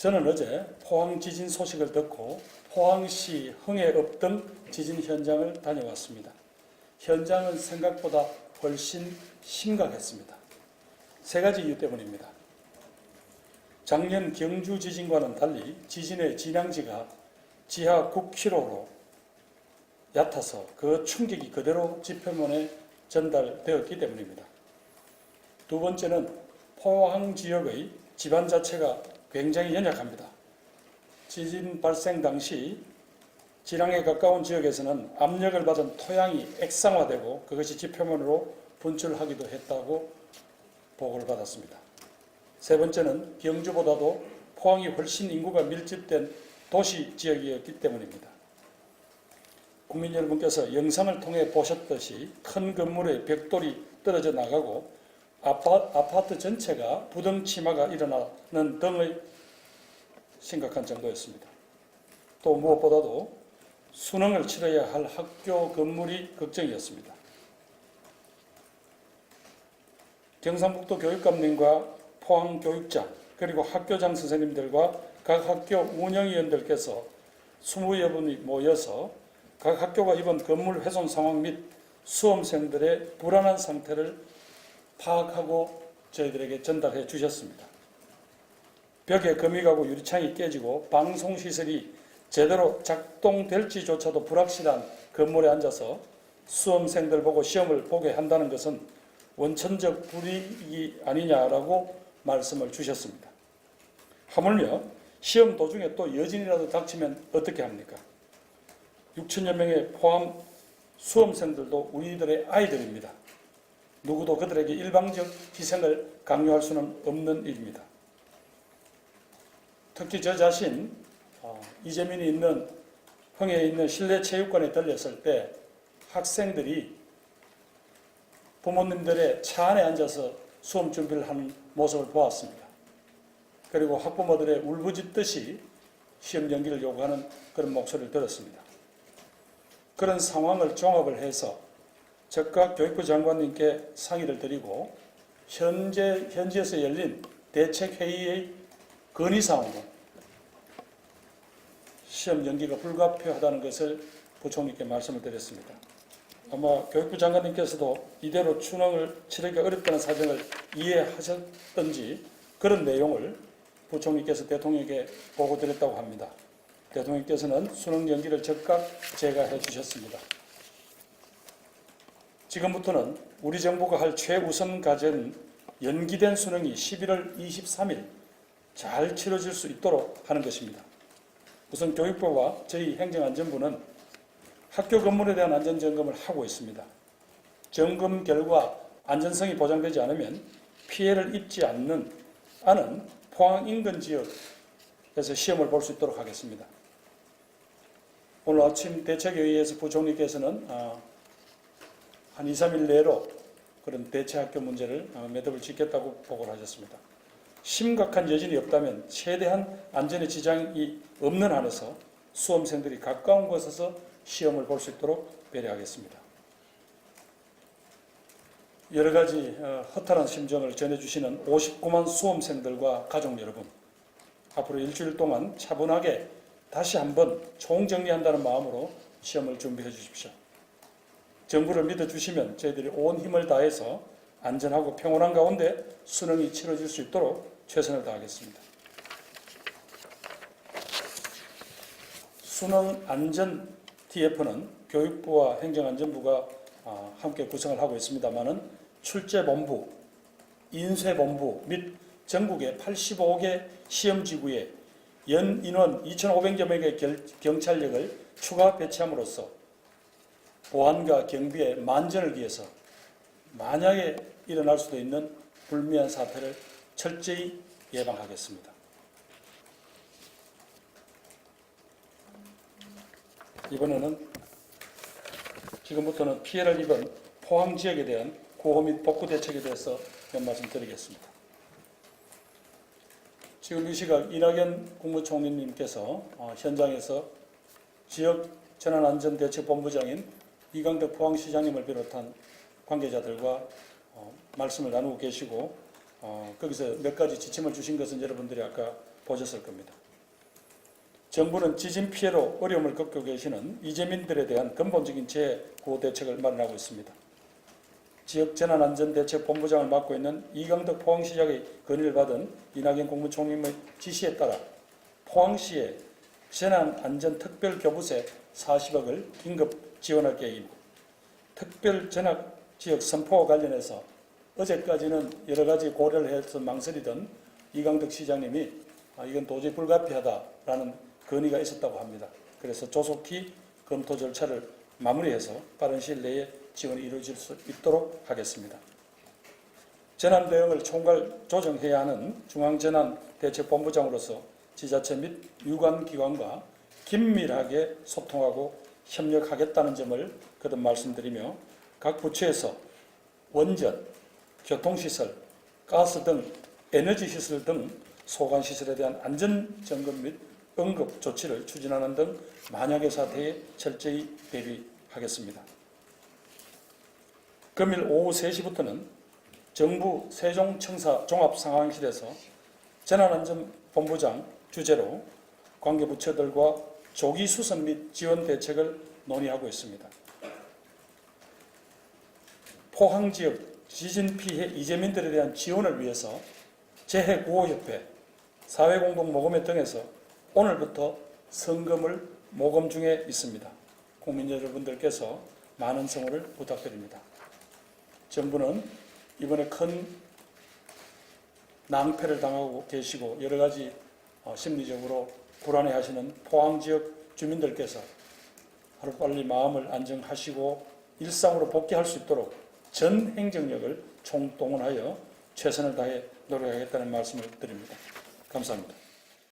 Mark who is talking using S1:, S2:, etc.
S1: 저는 어제 포항 지진 소식을 듣고 포항시 흥해읍 등 지진 현장을 다녀왔습니다. 현장은 생각보다 훨씬 심각했습니다. 세 가지 이유 때문입니다. 작년 경주 지진과는 달리 지진의 진앙지가 지하 9km로 얕아서 그 충격이 그대로 지표면에 전달되었기 때문입니다. 두 번째는 포항 지역의 지반 자체가 굉장히 연약합니다. 지진 발생 당시 진앙에 가까운 지역에서는 압력을 받은 토양이 액상화되고 그것이 지표면으로 분출하기도 했다고 보고를 받았습니다. 세 번째는 경주보다도 포항이 훨씬 인구가 밀집된 도시 지역이었기 때문입니다. 국민 여러분께서 영상을 통해 보셨듯이 큰 건물의 벽돌이 떨어져 나가고 아파트 전체가 부등치마가 일어나는 등의 심각한 정도였습니다. 또 무엇보다도 수능을 치러야 할 학교 건물이 걱정이었습니다. 경상북도 교육감님과 포항교육장 그리고 학교장 선생님들과 각 학교 운영위원들께서 20여 분이 모여서 각 학교가 이번 건물 훼손 상황 및 수험생들의 불안한 상태를 파악하고 저희들에게 전달해 주셨습니다. 벽에 금이 가고 유리창이 깨지고 방송시설이 제대로 작동될지조차도 불확실한 건물에 앉아서 수험생들 보고 시험을 보게 한다는 것은 원천적 불이익이 아니냐라고 말씀을 주셨습니다. 하물며 시험 도중에 또 여진이라도 닥치면 어떻게 합니까? 6천여 명의 포함 수험생들도 우리들의 아이들입니다. 누구도 그들에게 일방적 희생을 강요할 수는 없는 일입니다. 특히 저 자신 이재민이 있는 흥해에 있는 실내체육관에 들렸을 때 학생들이 부모님들의 차 안에 앉아서 수험 준비를 하는 모습을 보았습니다. 그리고 학부모들의 울부짖듯이 시험 연기를 요구하는 그런 목소리를 들었습니다. 그런 상황을 종합을 해서 즉각 교육부 장관님께 상의를 드리고 현지에서 열린 대책회의의 건의사항으로 시험 연기가 불가피하다는 것을 부총리께 말씀을 드렸습니다. 아마 교육부 장관님께서도 이대로 수능을 치르기가 어렵다는 사정을 이해하셨던지 그런 내용을 부총리께서 대통령에게 보고드렸다고 합니다. 대통령께서는 수능 연기를 즉각 재가해 주셨습니다. 지금부터는 우리 정부가 할 최우선 과제는 연기된 수능이 11월 23일 잘 치러질 수 있도록 하는 것입니다. 우선 교육부와 저희 행정안전부는 학교 건물에 대한 안전점검을 하고 있습니다. 점검 결과 안전성이 보장되지 않으면 피해를 입지 않는 포항 인근 지역에서 시험을 볼 수 있도록 하겠습니다. 오늘 아침 대책회의에서 부총리께서는 한 2, 3일 내로 그런 대체학교 문제를 매듭을 짓겠다고 보고를 하셨습니다. 심각한 여진이 없다면 최대한 안전에 지장이 없는 한에서 수험생들이 가까운 곳에서 시험을 볼 수 있도록 배려하겠습니다. 여러 가지 허탈한 심정을 전해주시는 59만 수험생들과 가족 여러분, 앞으로 일주일 동안 차분하게 다시 한번 총정리한다는 마음으로 시험을 준비해 주십시오. 정부를 믿어주시면 저희들이 온 힘을 다해서 안전하고 평온한 가운데 수능이 치러질 수 있도록 최선을 다하겠습니다. 수능 안전 TF는 교육부와 행정안전부가 함께 구성을 하고 있습니다만은 출제본부, 인쇄본부 및 전국의 85개 시험지구에 연 인원 2,500여 명의 경찰력을 추가 배치함으로써 보안과 경비의 만전을 기해서 만약에 일어날 수도 있는 불미한 사태를 철저히 예방하겠습니다. 이번에는 지금부터는 피해를 입은 포항 지역에 대한 구호 및 복구 대책에 대해서 몇 말씀 드리겠습니다. 지금 이 시각 이낙연 국무총리님께서 현장에서 지역 재난안전대책본부장인 이강덕 포항시장님을 비롯한 관계자들과 말씀을 나누고 계시고 거기서 몇 가지 지침을 주신 것은 여러분들이 아까 보셨을 겁니다. 정부는 지진 피해로 어려움을 겪고 계시는 이재민들에 대한 근본적인 재구호 대책을 마련하고 있습니다. 지역재난안전대책본부장을 맡고 있는 이강덕 포항시장의 건의를 받은 이낙연 국무총리의 지시에 따라 포항시에 재난안전특별교부세 40억을 긴급 지원할 계획입니다. 특별재난지역 선포와 관련해서 어제까지는 여러 가지 고려를 해서 망설이던 이강덕 시장님이 이건 도저히 불가피하다라는 건의가 있었다고 합니다. 그래서 조속히 검토 절차를 마무리해서 빠른 시일 내에 지원이 이루어질 수 있도록 하겠습니다. 재난 대응을 총괄 조정해야 하는 중앙재난대책본부장으로서 지자체 및 유관기관과 긴밀하게 소통하고 협력하겠다는 점을 거듭 말씀드리며 각 부처에서 원전, 교통시설, 가스 등 에너지시설 등 소관시설에 대한 안전점검 및 응급 조치를 추진하는 등 만약의 사태에 철저히 대비하겠습니다. 금일 오후 3시부터는 정부 세종청사 종합상황실에서 재난안전본부장 주재로 관계부처들과 조기 수습 및 지원 대책을 논의하고 있습니다. 포항 지역 지진 피해 이재민들에 대한 지원을 위해서 재해구호협회, 사회공동모금회 등에서 오늘부터 성금을 모금 중에 있습니다. 국민 여러분들께서 많은 성원을 부탁드립니다. 정부는 이번에 큰 낭패를 당하고 계시고 여러 가지 심리적으로 불안해하시는 포항 지역 주민들께서 하루빨리 마음을 안정하시고 일상으로 복귀할 수 있도록 전 행정력을 총동원하여 최선을 다해 노력하겠다는 말씀을 드립니다. 감사합니다.